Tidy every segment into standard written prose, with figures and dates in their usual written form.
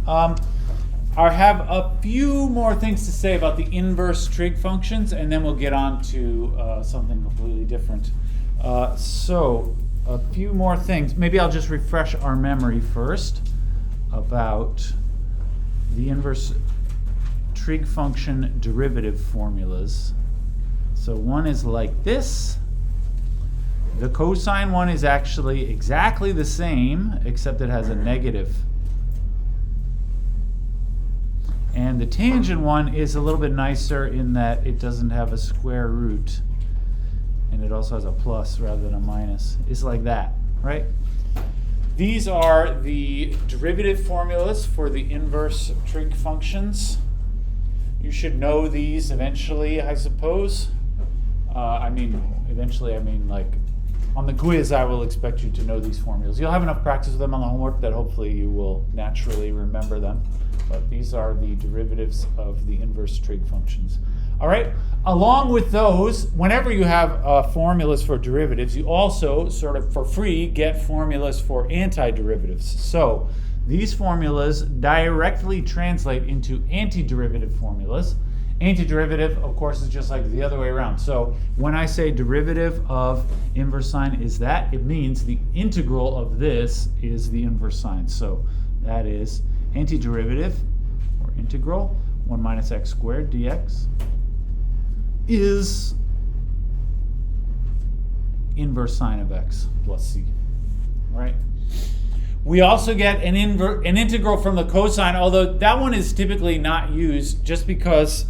I have a few more things to say about the inverse trig functions, and then we'll get on to something completely different. So a few more things. Maybe I'll just refresh our memory first about the inverse trig function derivative formulas. So one is like this. The cosine one is actually exactly the same, except it has a negative. And the tangent one is a little bit nicer in that it doesn't have a square root. And it also has a plus rather than a minus. It's like that, right? These are the derivative formulas for the inverse trig functions. You should know these eventually, I suppose. Eventually, like on the quiz, I will expect you to know these formulas. You'll have enough practice with them on the homework that hopefully you will naturally remember them. But these are the derivatives of the inverse trig functions. All right. Along with those, whenever you have formulas for derivatives, you also sort of for free get formulas for antiderivatives. So these formulas directly translate into antiderivative formulas. Antiderivative, of course, is just like the other way around. So when I say derivative of inverse sine is that, it means the integral of this is the inverse sine. So that is antiderivative, or integral, 1 minus x squared dx is inverse sine of x plus c, right? We also get an integral from the cosine, although that one is typically not used just because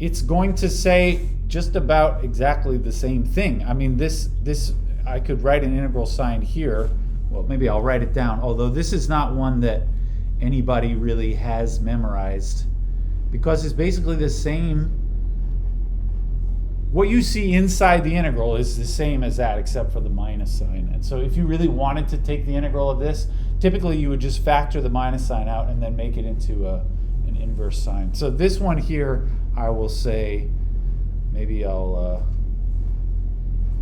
it's going to say just about exactly the same thing. I mean, this I could write an integral sign here. Well, maybe I'll write it down, although this is not one that anybody really has memorized because it's basically the same. What you see inside the integral is the same as that except for the minus sign. And so if you really wanted to take the integral of this, typically you would just factor the minus sign out and then make it into an inverse sign. So this one here, I will say, maybe I'll,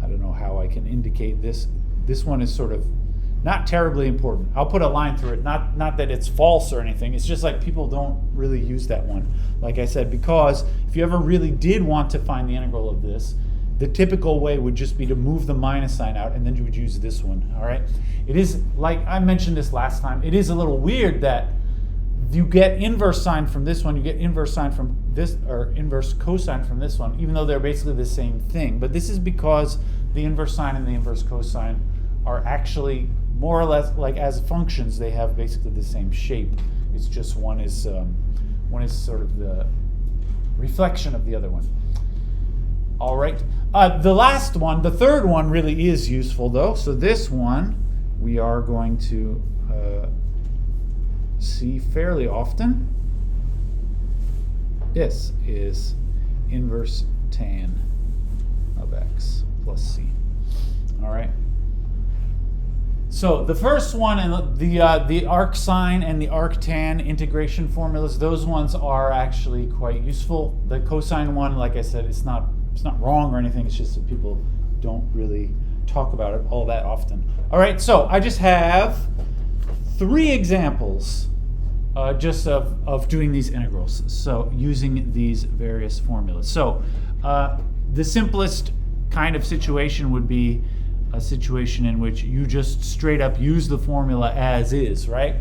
I don't know how I can indicate this. This one is sort of not terribly important. I'll put a line through it, not that it's false or anything. It's just like people don't really use that one. Like I said, because if you ever really did want to find the integral of this, the typical way would just be to move the minus sign out and then you would use this one, all right? It is, like I mentioned this last time, it is a little weird that you get inverse sine from this one, you get inverse sine from this, or inverse cosine from this one, even though they're basically the same thing. But this is because the inverse sine and the inverse cosine are actually more or less like as functions, they have basically the same shape. It's just one is sort of the reflection of the other one. All right. The last one, the third one, really is useful though. So this one we are going to see fairly often. This is inverse tan of x plus c. All right. So the first one, and the arcsine and the arctan integration formulas, those ones are actually quite useful. The cosine one, like I said, it's not wrong or anything. It's just that people don't really talk about it all that often. All right, so I just have 3 examples just of doing these integrals. So using these various formulas. So the simplest kind of situation would be a situation in which you just straight up use the formula as is, right?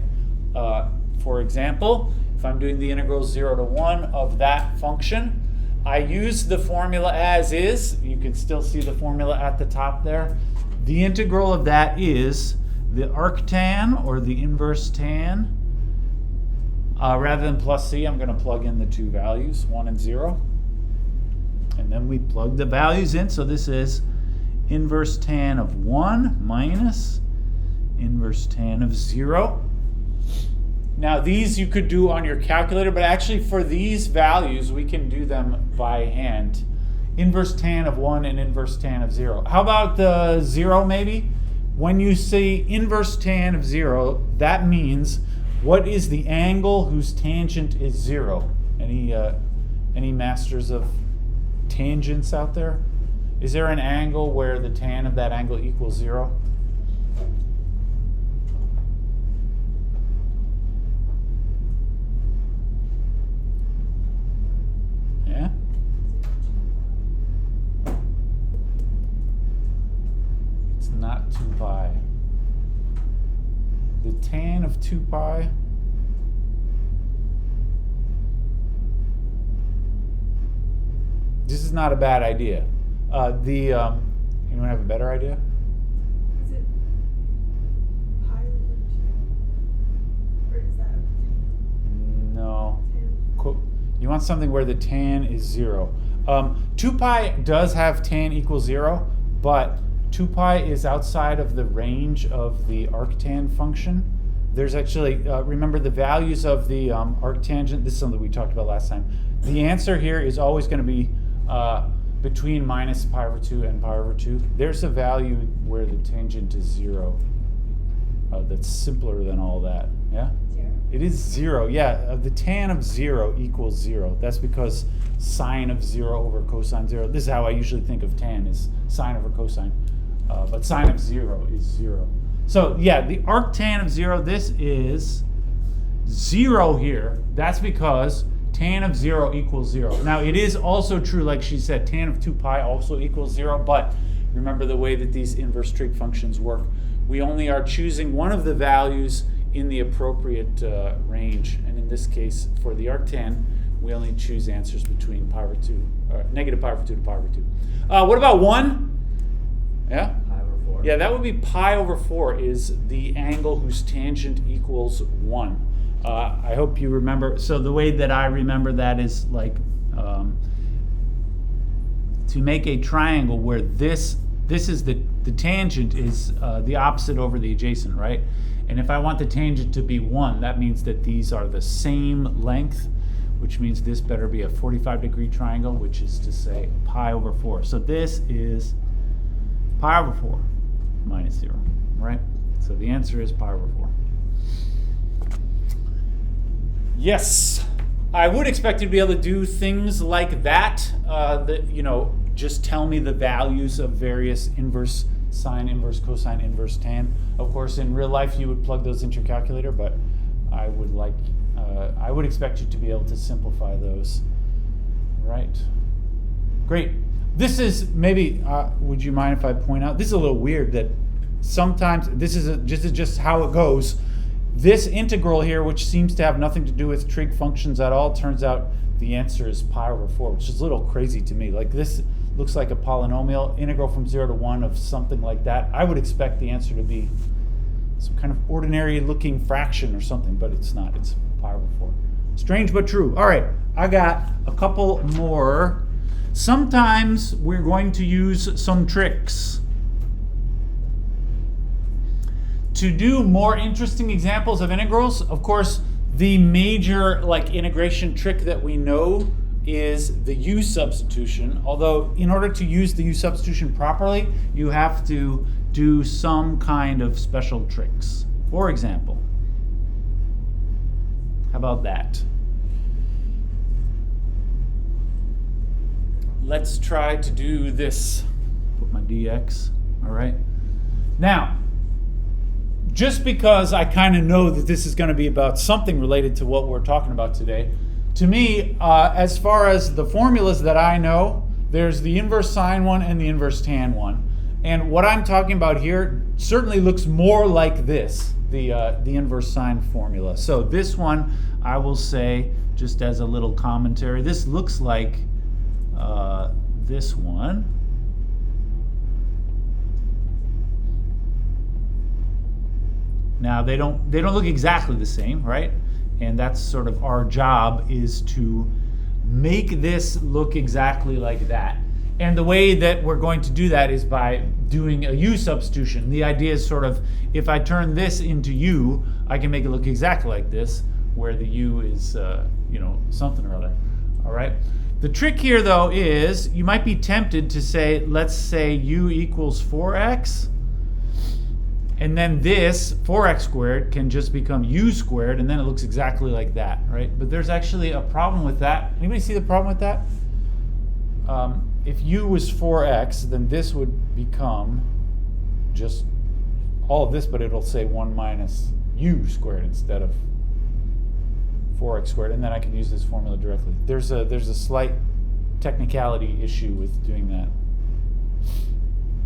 For example, if I'm doing the integral 0 to 1 of that function, I use the formula as is. You can still see the formula at the top there. The integral of that is the arctan, or the inverse tan. Rather than plus c, I'm going to plug in the 2 values, 1 and 0. And then we plug the values in. So this is inverse tan of 1 minus inverse tan of 0. Now these you could do on your calculator, but actually for these values we can do them by hand. Inverse tan of 1 and inverse tan of 0. How about the 0 maybe? When you say inverse tan of 0, that means what is the angle whose tangent is 0? Any masters of tangents out there? Is there an angle where the tan of that angle equals 0? tan of 2 pi. This is not a bad idea. Anyone have a better idea? Is it pi over 2? Or is that No. 10? You want something where the tan is 0. 2 pi does have tan equals 0, but 2 pi is outside of the range of the arctan function. There's actually, remember the values of the arctangent, this is something we talked about last time. The answer here is always going to be between minus pi over 2 and pi over 2. There's a value where the tangent is 0. That's simpler than all that. Yeah? 0? It is 0. Yeah, the tan of 0 equals 0. That's because sine of 0 over cosine 0. This is how I usually think of tan, is sine over cosine. But sine of 0 is 0. So yeah, the arctan of 0, this is 0 here. That's because tan of 0 equals 0. Now it is also true, like she said, tan of 2 pi also equals 0, but remember the way that these inverse trig functions work. We only are choosing one of the values in the appropriate range, and in this case, for the arctan, we only choose answers between pi over 2, negative pi over 2 to pi over 2. What about 1? Yeah? Pi over 4. Yeah, that would be pi over 4 is the angle whose tangent equals 1. I hope you remember. So the way that I remember that is like to make a triangle where this is the tangent is the opposite over the adjacent, right? And if I want the tangent to be 1, that means that these are the same length, which means this better be a 45-degree triangle, which is to say pi over 4. So this is pi over 4 minus 0, right? So the answer is pi over 4. Yes, I would expect you to be able to do things like that, just tell me the values of various inverse sine, inverse cosine, inverse tan. Of course, in real life, you would plug those into your calculator, but I would expect you to be able to simplify those. Right. Great. This is maybe, would you mind if I point out, this is a little weird that sometimes, this is just how it goes. This integral here, which seems to have nothing to do with trig functions at all, turns out the answer is pi over 4, which is a little crazy to me. Like this looks like a polynomial, integral from 0 to 1 of something like that. I would expect the answer to be some kind of ordinary looking fraction or something, but it's not. It's pi over 4. Strange but true. All right, I got a couple more. Sometimes we're going to use some tricks. To do more interesting examples of integrals, of course, the major integration trick that we know is the u substitution. Although in order to use the u substitution properly, you have to do some kind of special tricks. For example, how about that? Let's try to do this. Put my dx, all right? Now, just because I kind of know that this is going to be about something related to what we're talking about today, to me, as far as the formulas that I know, there's the inverse sine one and the inverse tan one. And what I'm talking about here certainly looks more like this, the inverse sine formula. So this one, I will say, just as a little commentary, this looks like this one. Now they don't look exactly the same, right? And that's sort of our job, is to make this look exactly like that. And the way that we're going to do that is by doing a u substitution. The idea is sort of, if I turn this into u, I can make it look exactly like this, where the u is something or other. All right. The trick here though is you might be tempted to say, let's say u equals 4x. And then this 4x squared can just become u squared, and then it looks exactly like that, right? But there's actually a problem with that. Anybody see the problem with that? If u was 4x, then this would become just all of this, but it'll say 1 minus u squared instead of 4x squared, and then I can use this formula directly. There's a slight technicality issue with doing that.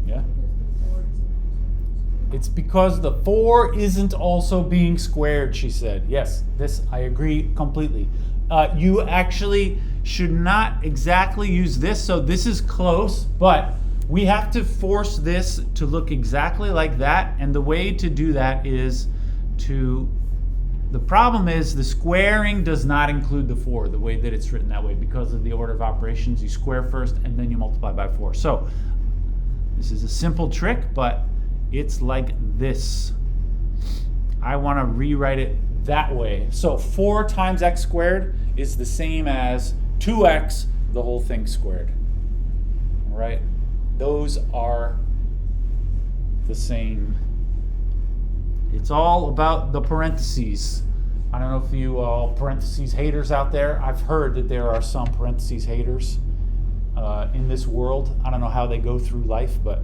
Yeah? It's because the 4 isn't also being squared, she said. Yes, this I agree completely. You actually should not exactly use this, so this is close, but we have to force this to look exactly like that, and the way to do that is the problem is the squaring does not include the 4, the way that it's written that way, because of the order of operations. You square first, and then you multiply by 4. So this is a simple trick, but it's like this. I want to rewrite it that way. So 4 times x squared is the same as 2x, the whole thing squared. All right? Those are the same. It's all about the parentheses. I don't know if you all parentheses haters out there. I've heard that there are some parentheses haters in this world. I don't know how they go through life, but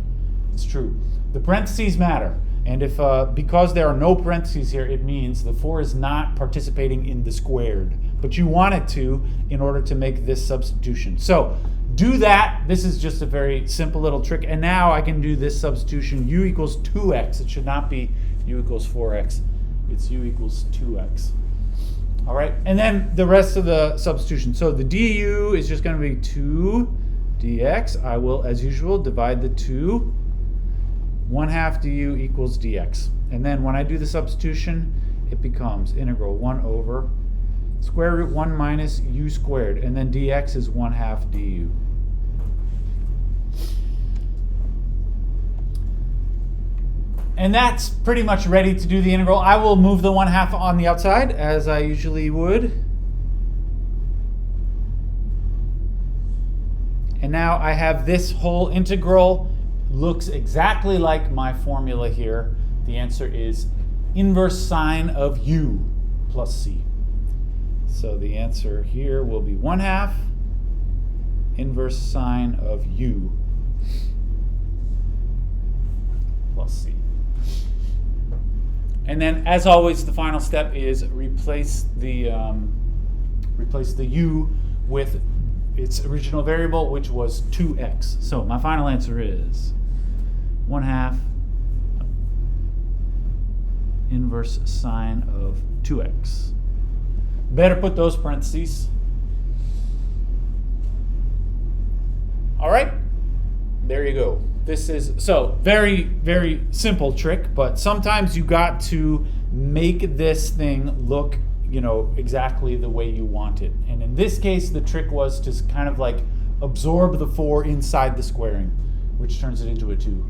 it's true. The parentheses matter. And if because there are no parentheses here, it means the 4 is not participating in the squared. But you want it to in order to make this substitution. So do that. This is just a very simple little trick. And now I can do this substitution. U equals 2x. It should not be u equals 4x. It's u equals 2x. All right. And then the rest of the substitution. So the du is just going to be 2 dx. I will, as usual, divide the 2. 1/2 du equals dx. And then when I do the substitution, it becomes integral 1 over square root 1 minus u squared. And then dx is 1/2 du. And that's pretty much ready to do the integral. I will move the 1/2 on the outside, as I usually would. And now I have this whole integral. Looks exactly like my formula here. The answer is inverse sine of u plus c. So the answer here will be 1/2 inverse sine of u plus c. And then, as always, the final step is replace the u with its original variable, which was 2x. So my final answer is 1/2 inverse sine of 2x. Better put those parentheses. All right, there you go. This is, so very, very simple trick, but sometimes you got to make this thing look, exactly the way you want it. And in this case, the trick was to kind of like absorb the 4 inside the squaring, which turns it into a 2.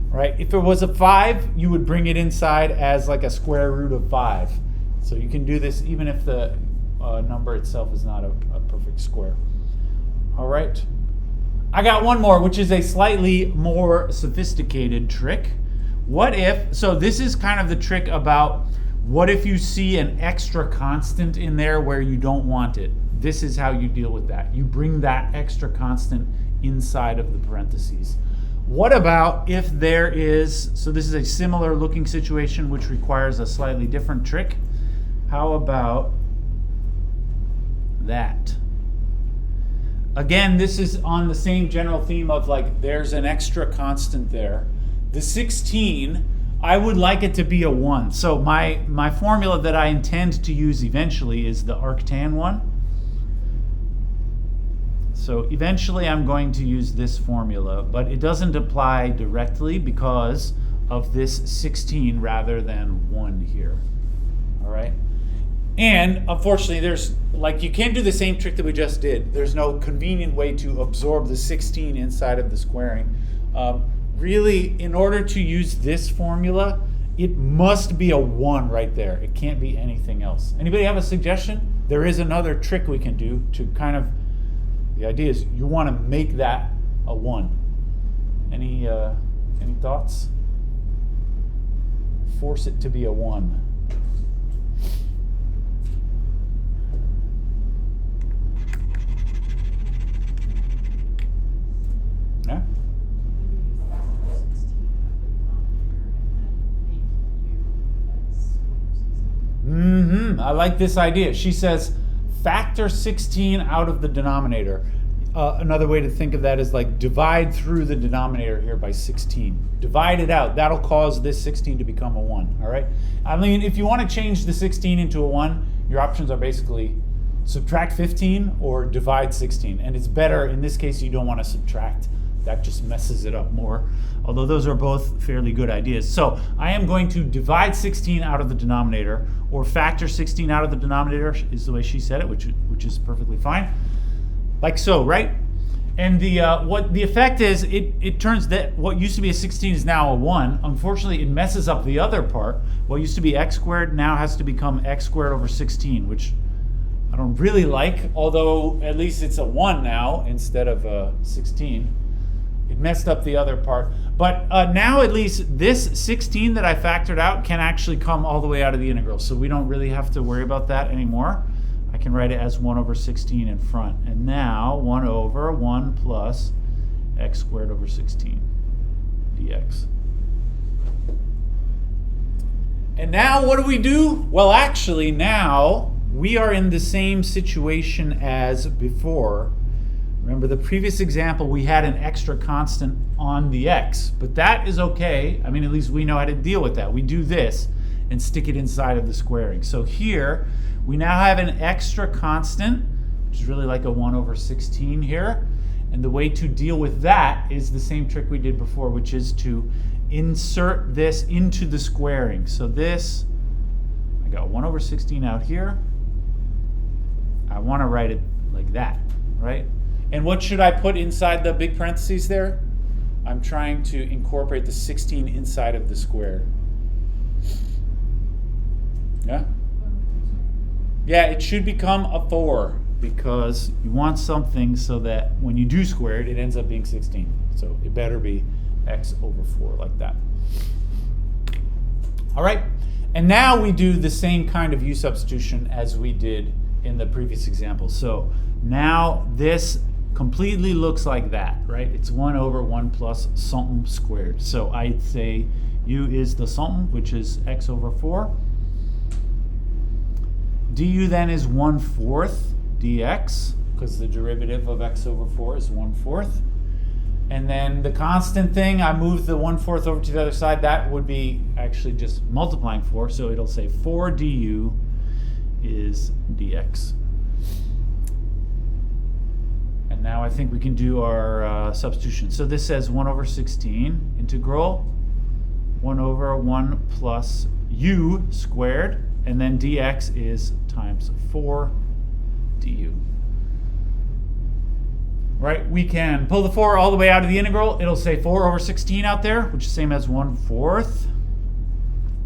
Right? If it was a 5, you would bring it inside as like a square root of 5. So you can do this even if the number itself is not a perfect square. All right. I got one more, which is a slightly more sophisticated trick. What if, so this is kind of the trick about what if you see an extra constant in there where you don't want it. This is how you deal with that. You bring that extra constant inside of the parentheses. What about if there is, so this is a similar looking situation which requires a slightly different trick. How about that? Again, this is on the same general theme of like there's an extra constant there. The 16, I would like it to be a 1. So my formula that I intend to use eventually is the arctan one. So eventually I'm going to use this formula, but it doesn't apply directly because of this 16 rather than 1 here. All right? And unfortunately, there's, like, you can't do the same trick that we just did. There's no convenient way to absorb the 16 inside of the squaring. Really, in order to use this formula, it must be a 1 right there. It can't be anything else. Anybody have a suggestion? There is another trick we can do to kind of, the idea is you want to make that a 1. Any thoughts? Force it to be a 1. Yeah? I like this idea. She says factor 16 out of the denominator. another way to think of that is like divide through the denominator here by 16. Divide it out. That'll cause this 16 to become a 1, all right? I mean, if you want to change the 16 into a 1, your options are basically subtract 15 or divide 16. And it's better, in this case, you don't want to subtract. That just messes it up more. Although those are both fairly good ideas. So I am going to divide 16 out of the denominator, or factor 16 out of the denominator is the way she said it, which is perfectly fine. Like so, right? And what the effect is, it turns that what used to be a 16 is now a 1. Unfortunately, it messes up the other part. What used to be x squared now has to become x squared over 16, which I don't really like, although at least it's a 1 now instead of a 16. It messed up the other part. But now at least this 16 that I factored out can actually come all the way out of the integral. So we don't really have to worry about that anymore. I can write it as 1 over 16 in front. And now 1 over 1 plus x squared over 16 dx. And now what do we do? Well, actually now we are in the same situation as before. Remember the previous example, we had an extra constant on the x, but that is okay. I mean, at least we know how to deal with that. We do this and stick it inside of the squaring. So here, we now have an extra constant, which is really like a 1 over 16 here. And the way to deal with that is the same trick we did before, which is to insert this into the squaring. So this, I got 1 over 16 out here. I want to write it like that, right? And what should I put inside the big parentheses there? I'm trying to incorporate the 16 inside of the square. Yeah? Yeah, it should become a 4 because you want something so that when you do square it, it ends up being 16. So it better be x over 4 like that. All right, and now we do the same kind of u substitution as we did in the previous example. So now this completely looks like that, right? It's 1 over 1 plus something squared. So I'd say u is the something, which is x over 4. Du then is 1/4 dx, because the derivative of x over 4 is 1/4. And then the constant thing, I move the 1/4 over to the other side. That would be actually just multiplying 4. So it'll say 4 du is dx. And now I think we can do our substitution. So this says 1 over 16 integral 1 over 1 plus u squared, and then dx is times 4 du. Right, we can pull the 4 all the way out of the integral. It'll say 4 over 16 out there, which is same as 1/4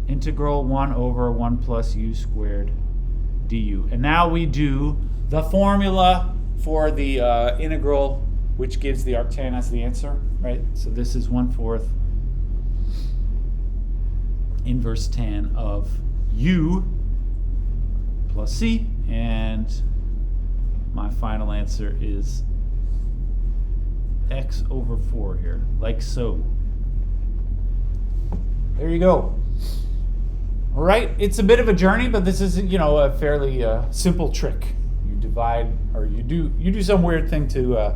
integral 1 over 1 plus u squared du. And now we do the formula for the integral, which gives the arctan as the answer, right? So this is 1/4 inverse tan of u plus c, and my final answer is x over 4 here, like so. There you go. All right, it's a bit of a journey, but this is, you know, a fairly simple trick. You divide, or you do some weird thing to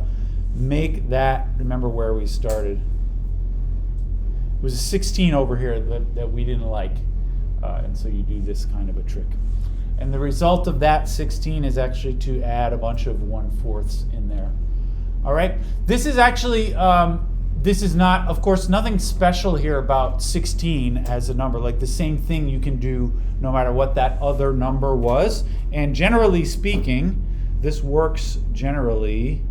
make that. Remember where we started? It was a 16 over here that we didn't like, and so you do this kind of a trick. And the result of that 16 is actually to add a bunch of 1/4 in there. All right, this is actually, this is not, of course, nothing special here about 16 as a number. Like the same thing you can do no matter what that other number was. And generally speaking, this works generally.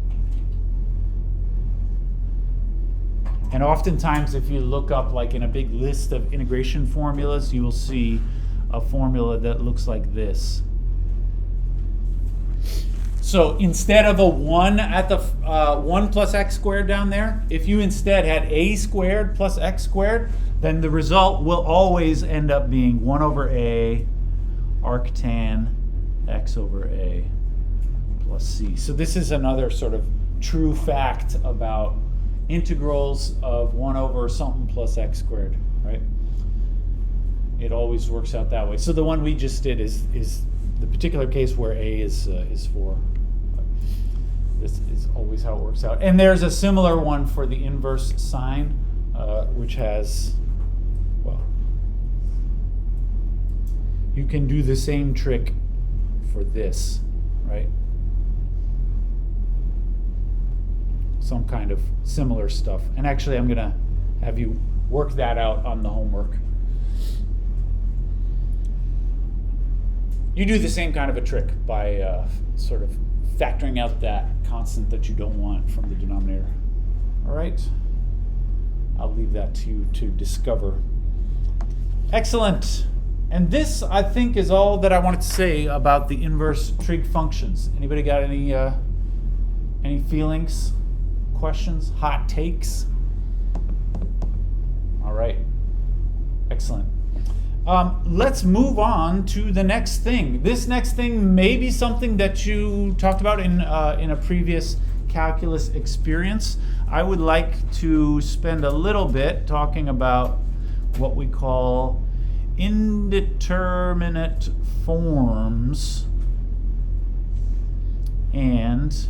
And oftentimes, if you look up like in a big list of integration formulas, you will see a formula that looks like this. So instead of a 1 at the 1 plus x squared down there, if you instead had a squared plus x squared, then the result will always end up being 1 over a arctan x over a plus c. So this is another sort of true fact about integrals of 1 over something plus x squared, right? It always works out that way. So the one we just did is the particular case where a is 4. This is always how it works out. And there's a similar one for the inverse sine, which has, well, you can do the same trick for this, right? Some kind of similar stuff. And actually, I'm going to have you work that out on the homework. You do the same kind of a trick by sort of factoring out that constant that you don't want from the denominator. All right? I'll leave that to you to discover. Excellent. And this, I think, is all that I wanted to say about the inverse trig functions. Anybody got any feelings, questions, hot takes? All right. Excellent. Let's move on to the next thing. This next thing may be something that you talked about in a previous calculus experience. I would like to spend a little bit talking about what we call indeterminate forms and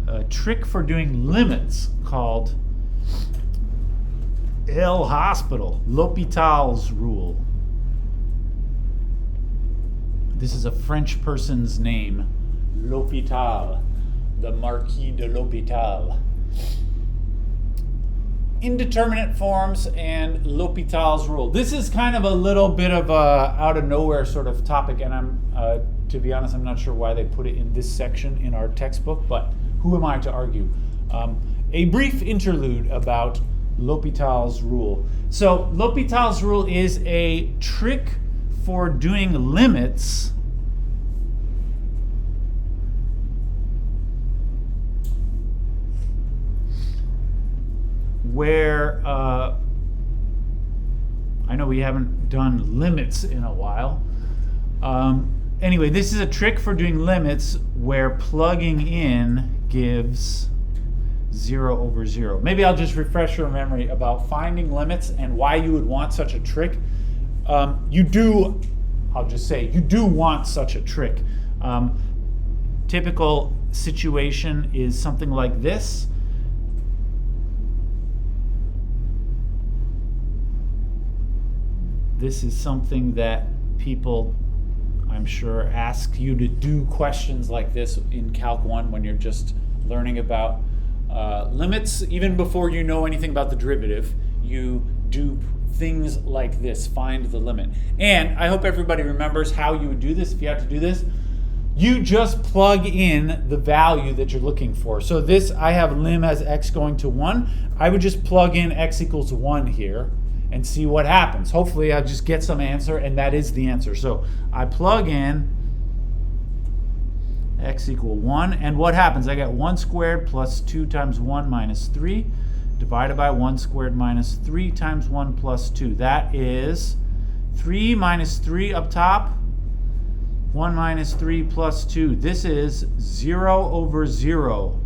a trick for doing limits called L'Hôpital's rule. This is a French person's name, L'Hôpital, the Marquis de L'Hôpital. Indeterminate forms and L'Hôpital's rule. This is kind of a little bit of a out of nowhere sort of topic, and I'm, to be honest, I'm not sure why they put it in this section in our textbook, but who am I to argue? A brief interlude about L'Hôpital's rule. So L'Hôpital's rule is a trick for doing limits where I know we haven't done limits in a while. Anyway, this is a trick for doing limits where plugging in gives 0 over 0. Maybe I'll just refresh your memory about finding limits and why you would want such a trick. I'll just say, you do want such a trick. Typical situation is something like this. This is something that people, I'm sure, ask you to do questions like this in Calc 1 when you're just learning about limits. Even before you know anything about the derivative, you do things like this, find the limit. And I hope everybody remembers how you would do this if you had to do this. You just plug in the value that you're looking for. So this, I have lim as x going to 1. I would just plug in x equals 1 here and see what happens. Hopefully I'll just get some answer, and that is the answer. So I plug in x equal 1, and what happens? I get 1 squared plus 2 times 1 minus 3 divided by 1 squared minus 3 times 1 plus 2. That is 3 minus 3 up top, 1 minus 3 plus 2. This is 0 over 0.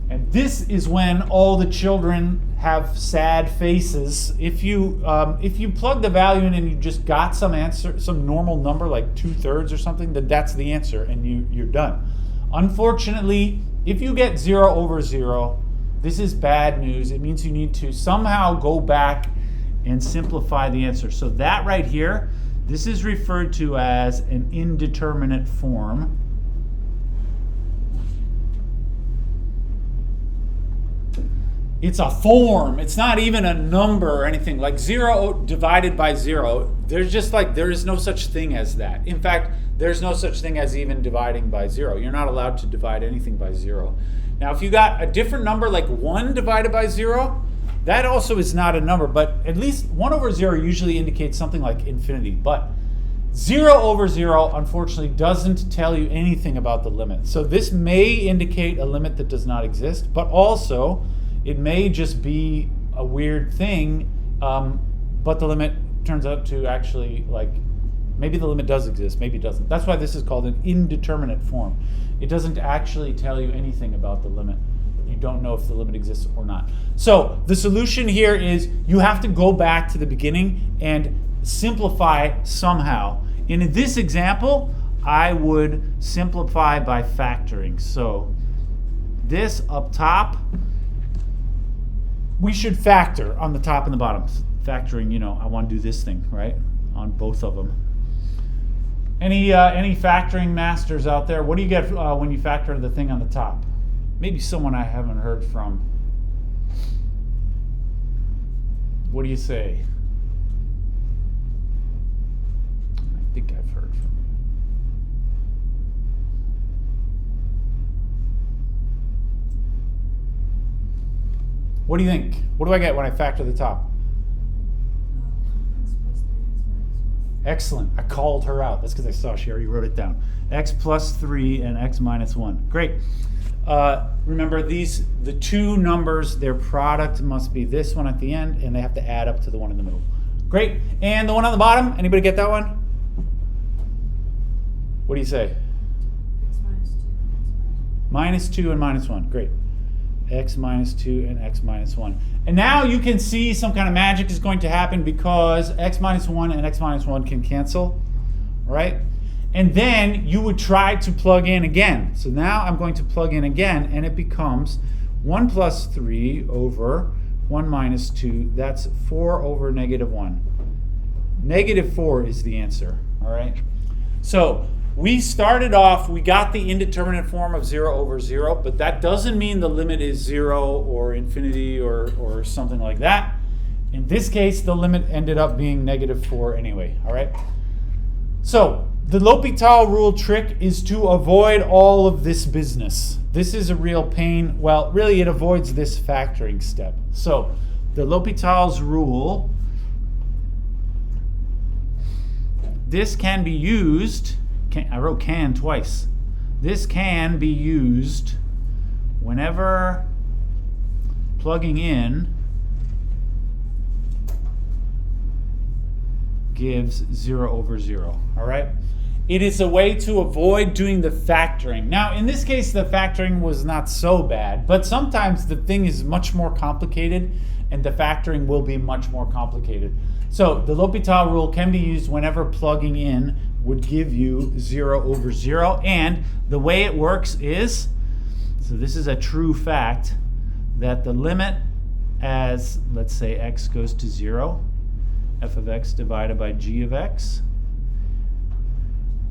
And this is when all the children have sad faces. If you plug the value in and you just got some answer, some normal number like 2/3 or something, then that's the answer and you're done. Unfortunately, if you get 0 over 0, this is bad news. It means you need to somehow go back and simplify the answer. So that right here, this is referred to as an indeterminate form. It's a form. It's not even a number or anything. Like 0 divided by 0, there is no such thing as that. In fact, there's no such thing as even dividing by 0. You're not allowed to divide anything by 0. Now, if you got a different number like 1 divided by 0, that also is not a number, but at least 1 over 0 usually indicates something like infinity. But 0 over 0, unfortunately, doesn't tell you anything about the limit. So this may indicate a limit that does not exist, but also it may just be a weird thing, but the limit turns out to actually, maybe the limit does exist, maybe it doesn't. That's why this is called an indeterminate form. It doesn't actually tell you anything about the limit. You don't know if the limit exists or not. So the solution here is you have to go back to the beginning and simplify somehow. In this example, I would simplify by factoring. So this up top, we should factor on the top and the bottom. Factoring, I want to do this thing, right? On both of them. Any factoring masters out there? What do you get when you factor the thing on the top? Maybe someone I haven't heard from. What do you say? I think I've heard from you. What do you think? What do I get when I factor the top? Excellent. I called her out. That's because I saw she already wrote it down. X plus 3 and x minus 1. Great. Remember, the two numbers, their product must be this one at the end, and they have to add up to the one in the middle. Great. And the one on the bottom, anybody get that one? What do you say? X minus 2. Minus 2 and minus 1. Great. X minus 2 and x minus 1. And now you can see some kind of magic is going to happen because x minus 1 and x minus 1 can cancel, right? And then you would try to plug in again. So now I'm going to plug in again, and it becomes 1 plus 3 over 1 minus 2. That's 4 over negative 1. Negative 4 is the answer, all right? So we started off, we got the indeterminate form of 0 over 0, but that doesn't mean the limit is 0 or infinity or something like that. In this case, the limit ended up being negative 4 anyway, all right? So the L'Hopital rule trick is to avoid all of this business. This is a real pain. Well, really, it avoids this factoring step. So the L'Hopital's rule, this can be used. I wrote can twice. This can be used whenever plugging in gives 0 over 0, all right? It is a way to avoid doing the factoring. Now, in this case, the factoring was not so bad, but sometimes the thing is much more complicated and the factoring will be much more complicated. So the L'Hopital rule can be used whenever plugging in would give you 0 over 0. And the way it works is, so this is a true fact, that the limit as, let's say, x goes to 0, f of x divided by g of x.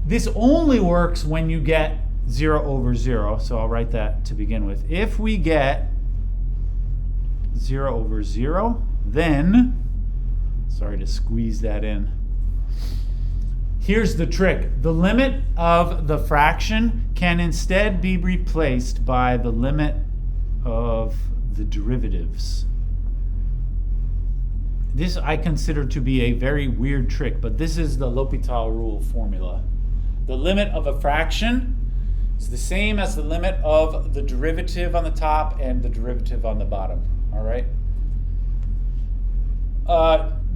This only works when you get 0 over 0, so I'll write that to begin with. If we get 0 over 0, then, sorry to squeeze that in, here's the trick. The limit of the fraction can instead be replaced by the limit of the derivatives. This I consider to be a very weird trick, but this is the L'Hopital rule formula. The limit of a fraction is the same as the limit of the derivative on the top and the derivative on the bottom, all right?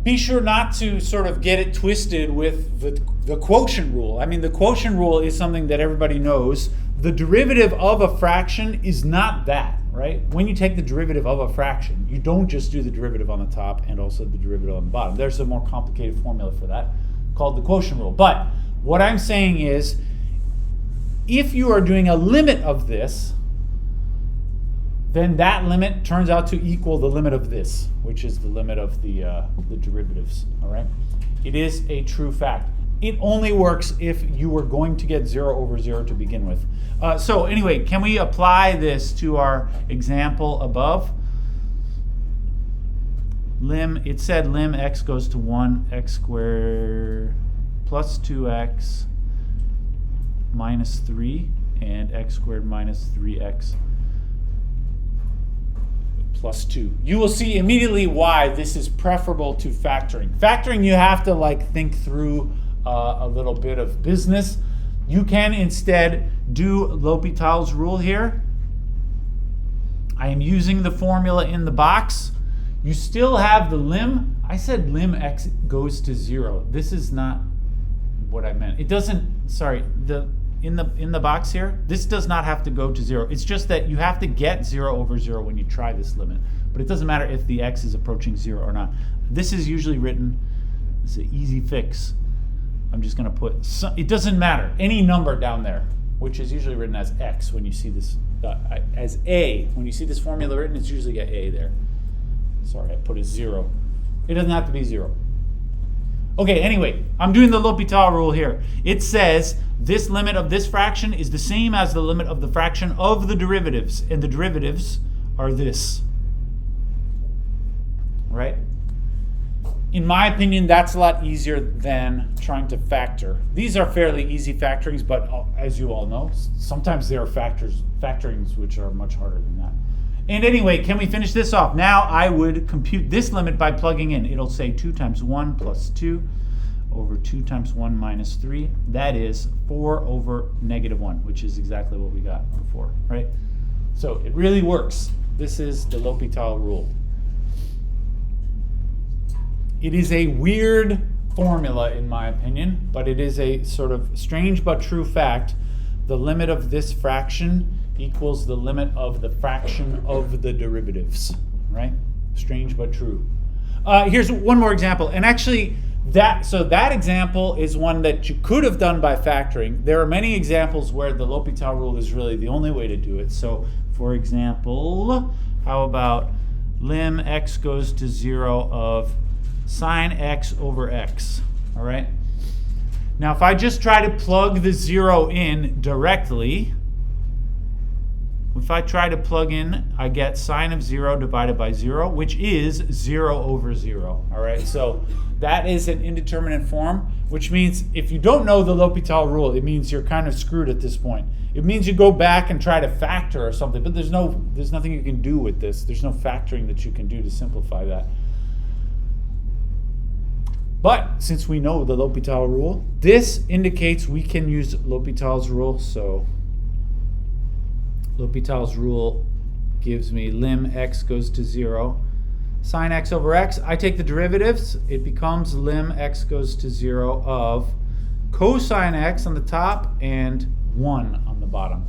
Be sure not to sort of get it twisted with the quotient rule. I mean, the quotient rule is something that everybody knows. The derivative of a fraction is not that, right? When you take the derivative of a fraction, you don't just do the derivative on the top and also the derivative on the bottom. There's a more complicated formula for that called the quotient rule. But what I'm saying is, if you are doing a limit of this, then that limit turns out to equal the limit of this, which is the limit of the derivatives, all right? It is a true fact. It only works if you were going to get 0 over 0 to begin with. So anyway, can we apply this to our example above? It said lim x goes to 1, x squared plus 2x minus 3, and x squared minus 3x plus 2. You will see immediately why this is preferable to factoring. Factoring, you have to think through a little bit of business. You can instead do L'Hopital's rule here. I am using the formula in the box. You still have the lim. I said lim x goes to 0. This is not what I meant. It doesn't, sorry, in the box here, this does not have to go to 0. It's just that you have to get 0 over 0 when you try this limit. But it doesn't matter if the x is approaching 0 or not. This is usually written, it's an easy fix. I'm just going to put, it doesn't matter, any number down there, which is usually written as x when you see this, as a. When you see this formula written, it's usually got a there. Sorry, I put a 0. It doesn't have to be 0. Okay, anyway, I'm doing the L'Hopital rule here. It says this limit of this fraction is the same as the limit of the fraction of the derivatives, and the derivatives are this. Right? In my opinion, that's a lot easier than trying to factor. These are fairly easy factorings, but as you all know, sometimes there are factorings which are much harder than that. And anyway, can we finish this off? Now I would compute this limit by plugging in. It'll say 2 times 1 plus 2 over 2 times 1 minus 3. That is 4 over negative 1, which is exactly what we got before, right? So it really works. This is the L'Hopital rule. It is a weird formula in my opinion, but it is a sort of strange but true fact. The limit of this fraction equals the limit of the fraction of the derivatives, right? Strange but true. Here's one more example, and actually that example is one that you could have done by factoring. There are many examples where the L'Hopital rule is really the only way to do it. So for example, how about lim x goes to 0 of sine x over x, all right? Now if I just try to plug the 0 in directly, if I try to plug in, I get sine of 0 divided by 0, which is 0 over 0, all right? So that is an indeterminate form, which means if you don't know the L'Hopital rule, it means you're kind of screwed at this point. It means you go back and try to factor or something, but there's nothing you can do with this. There's no factoring that you can do to simplify that. But since we know the L'Hopital rule, this indicates we can use L'Hopital's rule. So L'Hopital's rule gives me lim x goes to 0. Sine x over x, I take the derivatives. It becomes lim x goes to 0 of cosine x on the top and 1 on the bottom,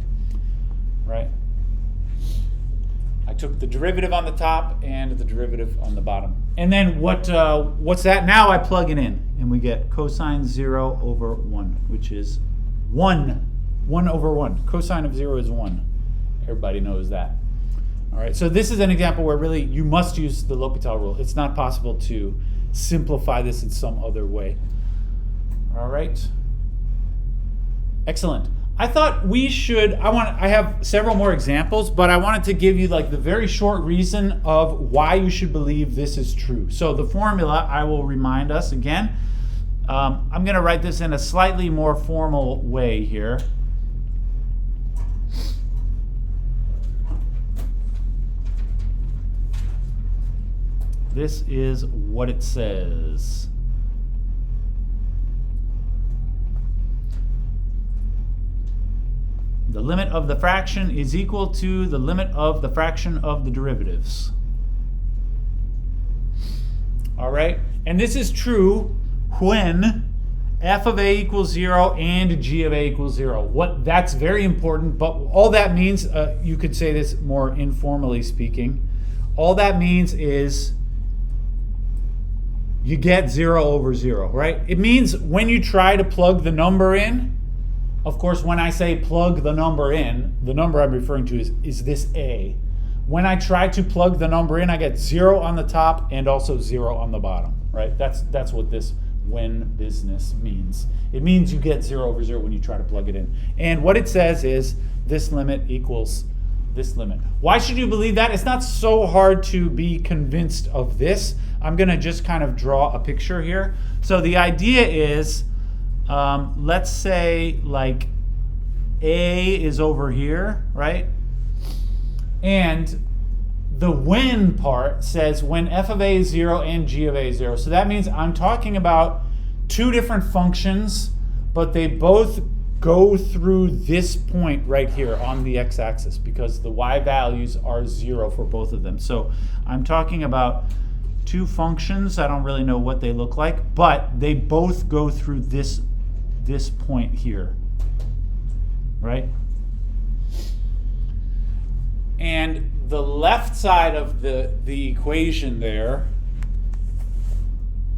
right? I took the derivative on the top and the derivative on the bottom. And then what's that? Now I plug it in, and we get cosine 0 over 1, which is 1. 1 over 1. Cosine of 0 is 1. Everybody knows that. All right, so this is an example where really you must use the L'Hopital rule. It's not possible to simplify this in some other way. All right. Excellent. I thought we should, I have several more examples, but I wanted to give you like the very short reason of why you should believe this is true. So the formula, I will remind us again. I'm going to write this in a slightly more formal way here. This is what it says. The limit of the fraction is equal to the limit of the fraction of the derivatives. All right, and this is true when f of a equals 0 and g of a equals 0. That's very important, but all that means, you could say this more informally speaking, all that means is you get 0 over 0, right? It means when you try to plug the number in, of course, when I say plug the number in, the number I'm referring to is this a. When I try to plug the number in, I get 0 on the top and also 0 on the bottom, right? That's what this when business means. It means you get 0 over 0 when you try to plug it in. And what it says is this limit equals this limit. Why should you believe that? It's not so hard to be convinced of this. I'm going to just kind of draw a picture here. So the idea is, let's say like A is over here, right? And the when part says when f of a is 0 and g of a is 0. So that means I'm talking about two different functions, but they both go through this point right here on the x-axis because the y values are 0 for both of them. So I'm talking about two functions. I don't really know what they look like, but they both go through this point here, right? And the left side of the equation there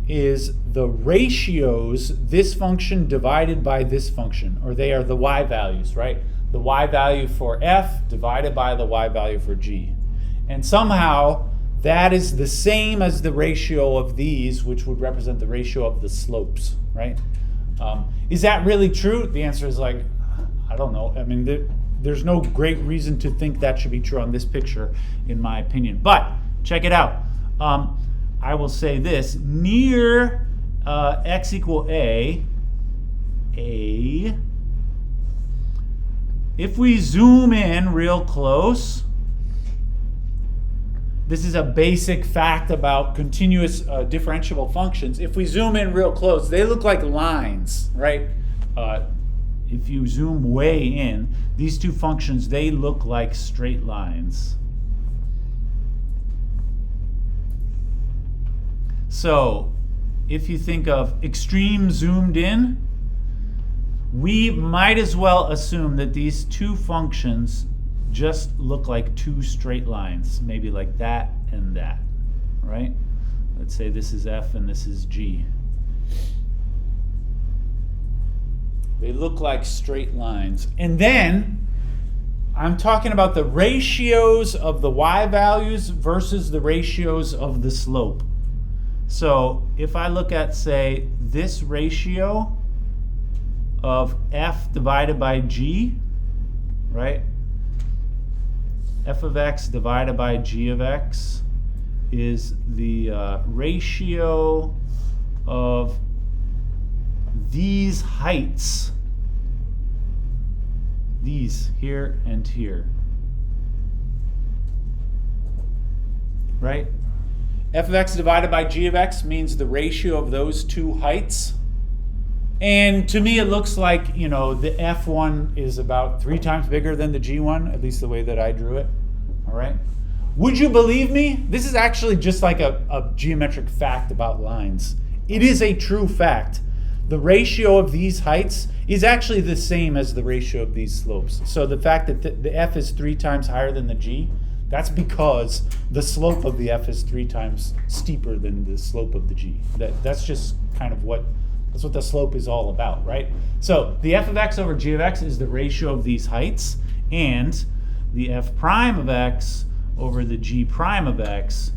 is the ratios, this function divided by this function, or they are the y values, right? The y value for f divided by the y value for g. And somehow that is the same as the ratio of these, which would represent the ratio of the slopes, right? Is that really true? The answer is like, I don't know. I mean, there's no great reason to think that should be true on this picture, in my opinion. But check it out. I will say this, near x equal a, if we zoom in real close, this is a basic fact about continuous differentiable functions. If we zoom in real close, they look like lines, right? If you zoom way in, these two functions, they look like straight lines. So if you think of extreme zoomed in, we might as well assume that these two functions just look like two straight lines, maybe like that and that, right? Let's say this is f and this is g. They look like straight lines. And then I'm talking about the ratios of the y values versus the ratios of the slope. So if I look at, say, this ratio of f divided by g, right? F of x divided by g of x is the ratio of these heights, these here and here, right? F of x divided by g of x means the ratio of those two heights. And to me, it looks like, you know, the f1 is about 3 times bigger than the g1, at least the way that I drew it. All right. Would you believe me? This is actually just like a geometric fact about lines. It is a true fact. The ratio of these heights is actually the same as the ratio of these slopes. So the fact that the f is 3 times higher than the g, that's because the slope of the f is 3 times steeper than the slope of the g. That's just kind of what the slope is all about, right? So the f of x over g of x is the ratio of these heights, and the f prime of x over the g prime of x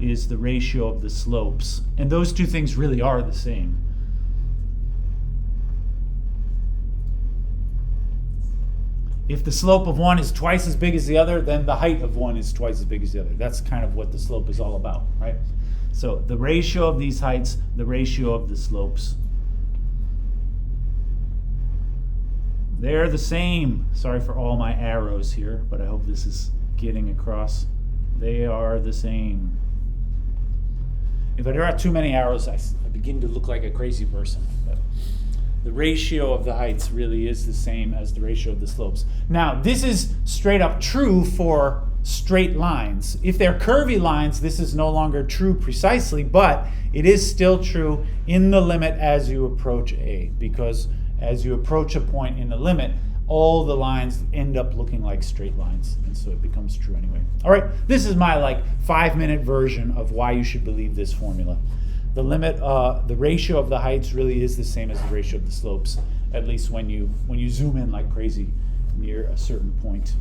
is the ratio of the slopes. And those two things really are the same. If the slope of one is twice as big as the other, then the height of one is twice as big as the other. That's kind of what the slope is all about, right? So the ratio of these heights, the ratio of the slopes. They're the same. Sorry for all my arrows here, but I hope this is getting across. They are the same. If I draw too many arrows, I begin to look like a crazy person. But the ratio of the heights really is the same as the ratio of the slopes. Now, this is straight up true for straight lines. If they're curvy lines, this is no longer true precisely, but it is still true in the limit as you approach a, because as you approach a point in the limit, all the lines end up looking like straight lines, and so it becomes true anyway. All right, this is my 5-minute version of why you should believe this formula. The limit, the ratio of the heights really is the same as the ratio of the slopes, at least when you zoom in like crazy near a certain point.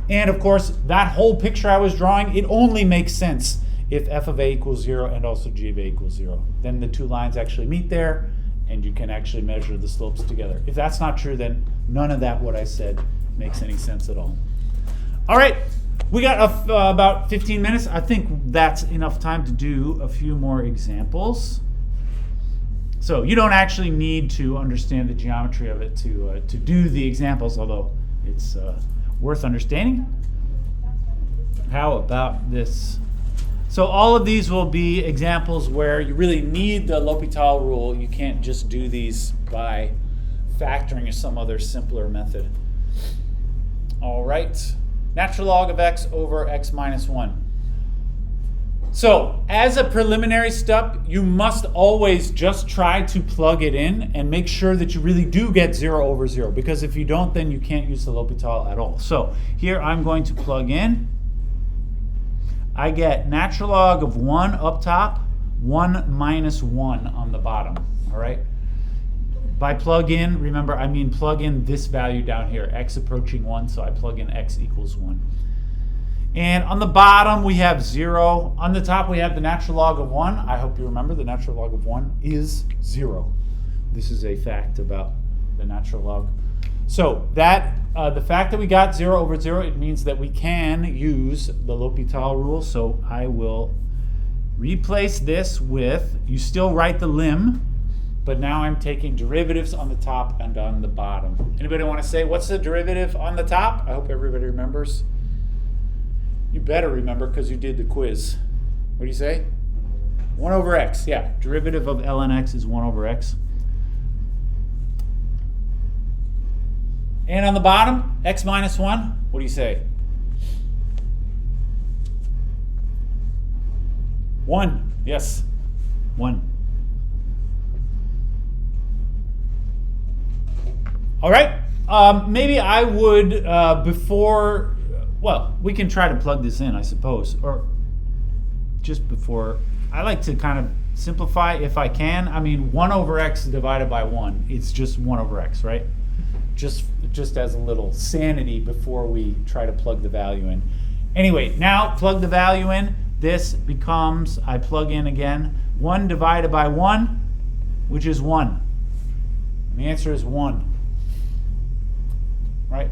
And of course, that whole picture I was drawing, it only makes sense if f of a equals 0 and also g of a equals 0. Then the two lines actually meet there, and you can actually measure the slopes together. If that's not true, then none of that what I said makes any sense at all. All right, we got about 15 minutes. I think that's enough time to do a few more examples. So you don't actually need to understand the geometry of it to do the examples, although it's worth understanding. How about this? So all of these will be examples where you really need the L'Hopital rule. You can't just do these by factoring or some other simpler method. All right, natural log of x over x minus 1. So as a preliminary step, you must always just try to plug it in and make sure that you really do get 0 over 0, because if you don't, then you can't use the L'Hopital at all. So here I'm going to plug in. I get natural log of 1 up top 1 minus 1 on the bottom, all right? By plug in, remember, I mean plug in this value down here, x approaching 1, so I plug in x equals 1. And on the bottom, we have 0. On the top, we have the natural log of 1. I hope you remember the natural log of 1 is 0. This is a fact about the natural log. So that the fact that we got 0 over 0, it means that we can use the L'Hopital rule. So I will replace this with, you still write the lim, but now I'm taking derivatives on the top and on the bottom. Anybody want to say, what's the derivative on the top? I hope everybody remembers. You better remember because you did the quiz. What do you say? 1 over x. Yeah, derivative of ln x is 1 over x. And on the bottom, x minus 1, what do you say? 1. Yes, 1. All right, maybe I would, before, well, we can try to plug this in, I suppose, or just before, I like to kind of simplify if I can. I mean, 1 over x divided by 1, it's just 1 over x, right? Just as a little sanity before we try to plug the value in. Anyway, now plug the value in. This becomes, I plug in again, 1 divided by 1, which is 1. And the answer is 1. Right?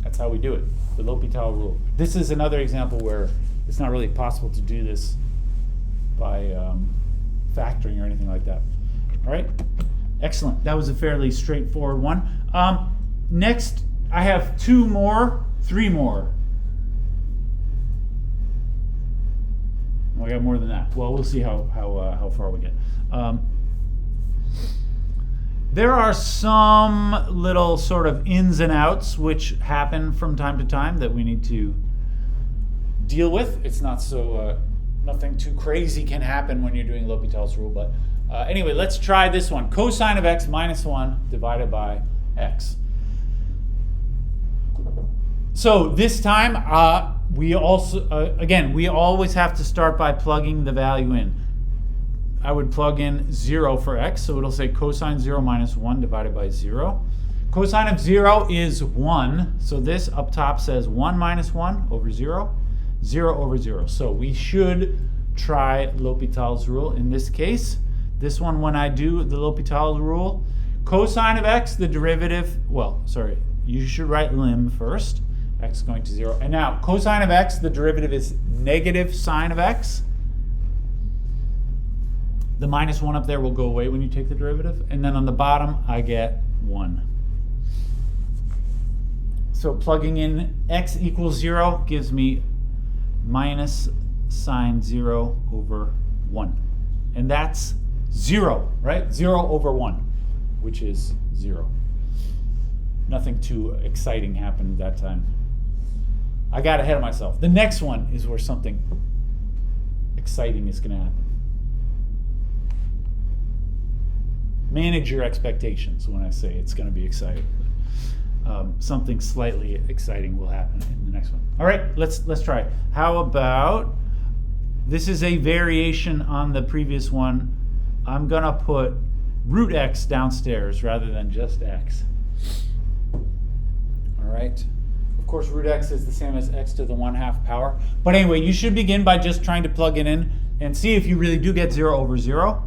That's how we do it, the L'Hopital rule. This is another example where it's not really possible to do this by factoring or anything like that. All right? Excellent. That was a fairly straightforward one. Next, I have 3 more. We got more than that. Well, we'll see how far we get. There are some little sort of ins and outs which happen from time to time that we need to deal with. It's not so, nothing too crazy can happen when you're doing L'Hopital's rule, but anyway, let's try this one. Cosine of x minus 1 divided by x. So this time, we also, again, we always have to start by plugging the value in. I would plug in 0 for x, so it'll say cosine 0 minus 1 divided by 0. Cosine of 0 is 1, so this up top says 1 minus 1 over 0, 0 over 0. So we should try L'Hopital's rule in this case. This one, when I do the L'Hopital rule, cosine of x, the derivative, well, sorry, you should write lim first, x going to 0. And now, cosine of x, the derivative is negative sine of x. The minus 1 up there will go away when you take the derivative. And then on the bottom, I get 1. So plugging in x equals 0 gives me minus sine 0 over 1. And that's 0, right? 0 over 1, which is 0. Nothing too exciting happened that time. I got ahead of myself. The next one is where something exciting is going to happen. Manage your expectations when I say it's going to be exciting. Something slightly exciting will happen in the next one. All right, let's try. How about, this is a variation on the previous one. I'm going to put root x downstairs rather than just x. All right. Of course, root x is the same as x to the 1/2 power. But anyway, you should begin by just trying to plug it in and see if you really do get 0 over 0.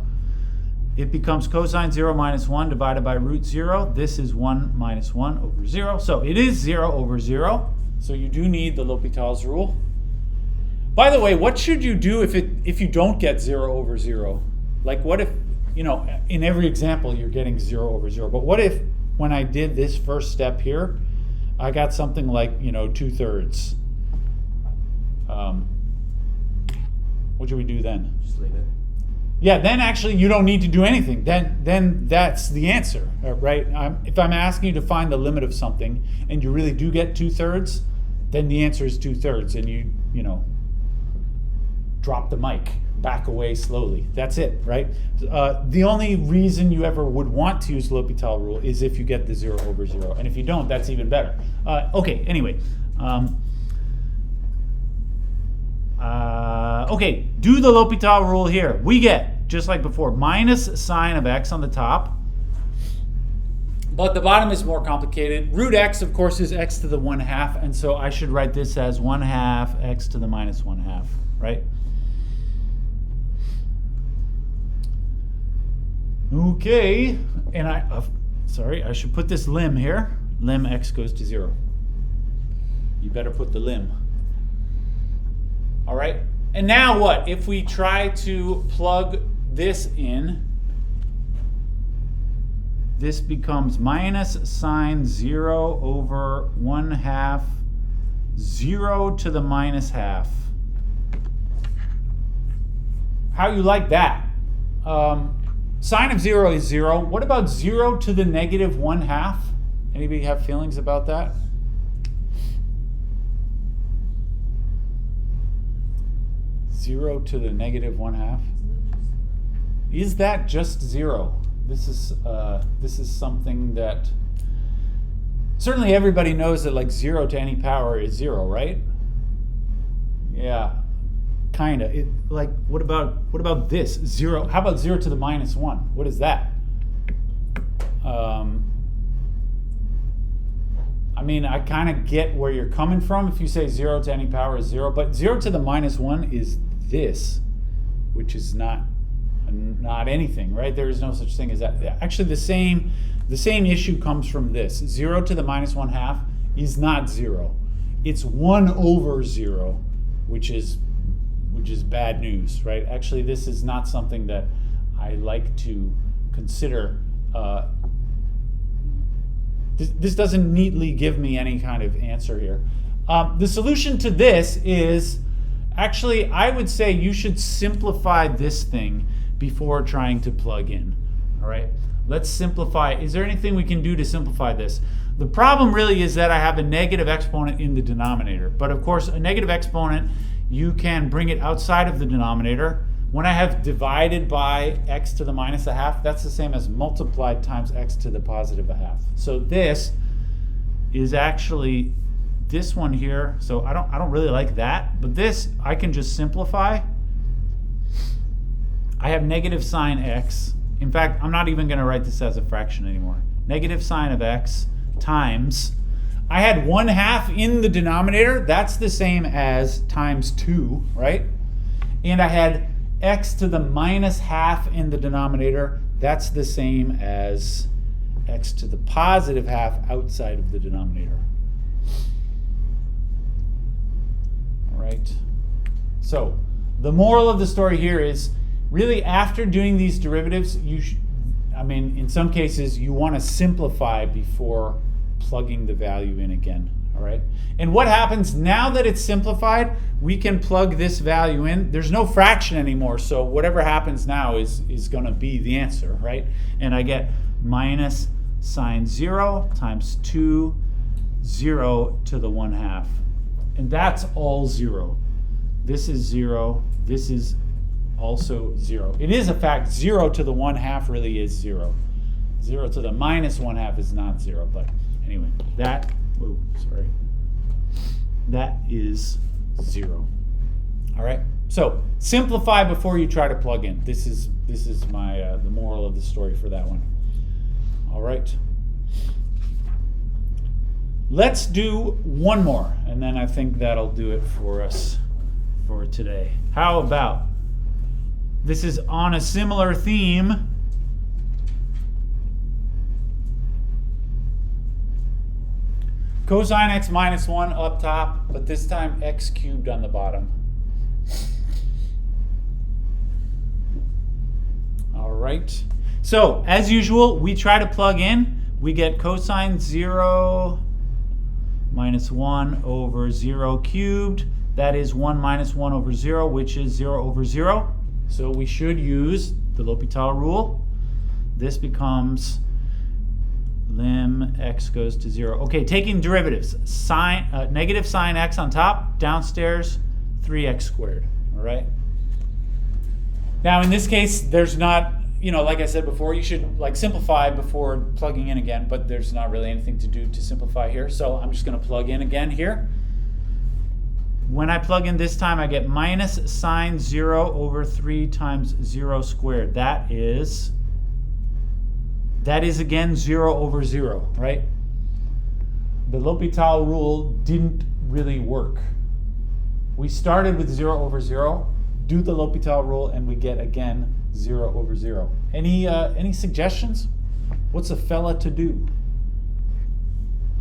It becomes cosine 0 minus 1 divided by root 0. This is 1 minus 1 over 0. So it is 0 over 0. So you do need the L'Hopital's rule. By the way, what should you do if you don't get 0 over 0? Like what if, you know, in every example you're getting 0 over 0. But what if when I did this first step here, I got something like, you know, 2/3? What should we do then? Just leave it. Yeah, then actually you don't need to do anything. Then that's the answer, right? If I'm asking you to find the limit of something and you really do get 2/3, then the answer is 2/3, and you know, drop the mic, back away slowly. That's it, right? The only reason you ever would want to use L'Hopital rule is if you get the 0 over 0, and if you don't, that's even better. Okay, anyway. Okay, do the L'Hopital rule here. We get, just like before, minus sine of x on the top. But the bottom is more complicated. Root x, of course, is x to the 1/2. And so I should write this as 1/2 x to the minus 1/2, right? Okay, and I should put this lim here. Lim x goes to 0. You better put the lim. All right, and now what? If we try to plug this in, this becomes minus sine 0 over 1/2, 0 to the minus 1/2. How you like that? Sine of 0 is 0. What about 0 to the negative 1/2? Anybody have feelings about that? Zero to the negative 1/2. Is that just 0? This is something that certainly everybody knows that like 0 to any power is 0, right? Yeah, kind of. Like what about this 0? How about 0 to the minus 1? What is that? I mean, I kind of get where you're coming from if you say 0 to any power is 0, but 0 to the minus 1 is this, which is not anything, right? There is no such thing as that. Actually, the same issue comes from this. 0 to the minus 1/2 is not 0. It's 1 over 0, which is bad news, right? Actually, this is not something that I like to consider. This doesn't neatly give me any kind of answer here. The solution to this is, actually, I would say you should simplify this thing before trying to plug in. All right, let's simplify. Is there anything we can do to simplify this? The problem really is that I have a negative exponent in the denominator. But of course, a negative exponent, you can bring it outside of the denominator. When I have divided by x to the minus 1/2, that's the same as multiplied times x to the positive 1/2. So this is actually this one here. So I don't really like that, but this I can just simplify. I have negative sine x. In fact, I'm not even going to write this as a fraction anymore. Negative sine of x times, I had 1/2 in the denominator. That's the same as times 2, right? And I had x to the minus 1/2 in the denominator. That's the same as x to the positive 1/2 outside of the denominator. All right. So the moral of the story here is, really, after doing these derivatives, in some cases, you want to simplify before plugging the value in again. All right. And what happens now that it's simplified, we can plug this value in. There's no fraction anymore, so whatever happens now is going to be the answer, right? And I get minus sine 0 times 2, 0 to the 1/2. And that's all 0. This is 0. This is also 0. It is a fact, 0 to the 1/2 really is 0. 0 to the minus 1/2 is not 0. But anyway, that is 0. All right. So simplify before you try to plug in. This is my the moral of the story for that one. All right. Let's do one more, and then I think that'll do it for us for today. How about, this is on a similar theme. Cosine x minus 1 up top, but this time x cubed on the bottom. All right. So, as usual, we try to plug in. We get cosine 0 minus 1 over 0 cubed. That is 1 minus 1 over 0, which is 0 over 0. So we should use the L'Hopital rule. This becomes lim x goes to 0. Okay, taking derivatives. Negative sine x on top, downstairs 3x squared. All right. Now in this case, there's not, like I said before, you should simplify before plugging in again, but there's not really anything to do to simplify here. So I'm just going to plug in again here. When I plug in this time, I get minus sine 0 over 3 times 0 squared. That is again 0 over 0, right? The L'Hopital rule didn't really work. We started with 0 over 0, do the L'Hopital rule, and we get again 0 over 0. Any suggestions? What's a fella to do?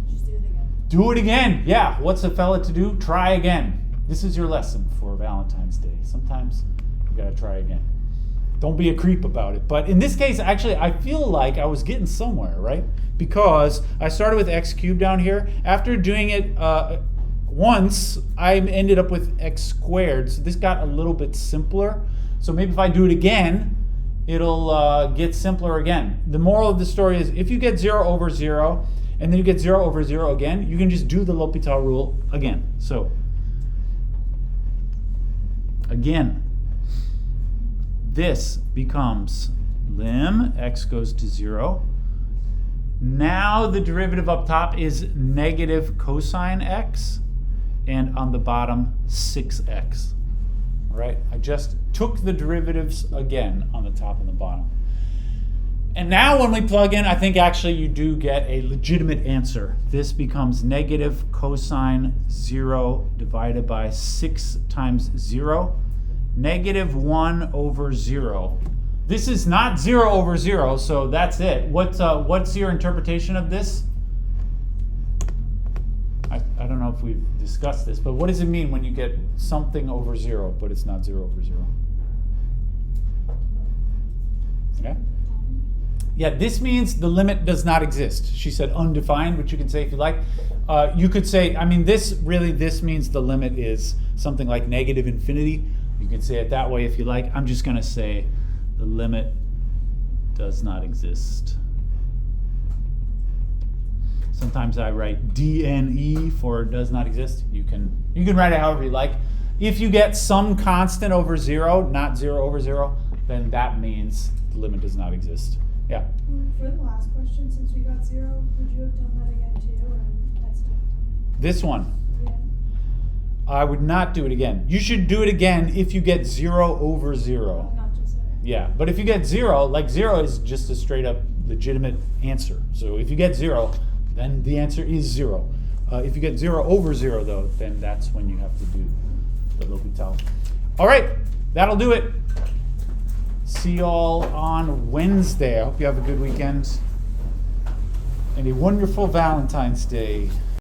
Just do it again. Do it again. Yeah, what's a fella to do? Try again. This is your lesson for Valentine's Day. Sometimes you gotta try again. Don't be a creep about it. But in this case, actually, I feel like I was getting somewhere, right? Because I started with x cubed down here. After doing it once, I ended up with x squared. So this got a little bit simpler. So maybe if I do it again, it'll get simpler again. The moral of the story is if you get 0 over 0, and then you get 0 over 0 again, you can just do the L'Hopital rule again. So, again, this becomes lim, x goes to 0. Now the derivative up top is negative cosine x, and on the bottom, 6x. All right, I just took the derivatives again on the top and the bottom. And now when we plug in, I think actually you do get a legitimate answer. This becomes negative cosine 0 divided by 6 times 0, negative 1 over 0. This is not 0 over 0, so that's it. What's your interpretation of this? I don't know if we've discussed this, but what does it mean when you get something over 0, but it's not 0 over 0? Yeah? Yeah, this means the limit does not exist. She said undefined, which you can say if you like. You could say, I mean, this means the limit is something like negative infinity. You can say it that way if you like. I'm just going to say the limit does not exist. Sometimes I write DNE for does not exist. You can write it however you like. If you get some constant over 0, not 0 over 0, then that means the limit does not exist. Yeah. For the last question, since we got 0, would you have done that again too, or next time? This one. Yeah. I would not do it again. You should do it again if you get 0 over 0. Not just that. Yeah, but if you get 0, like 0 is just a straight up legitimate answer. So if you get 0, then the answer is 0. If you get 0 over 0 though, then that's when you have to do the L'Hopital. All right, that'll do it. See y'all on Wednesday. I hope you have a good weekend and a wonderful Valentine's Day.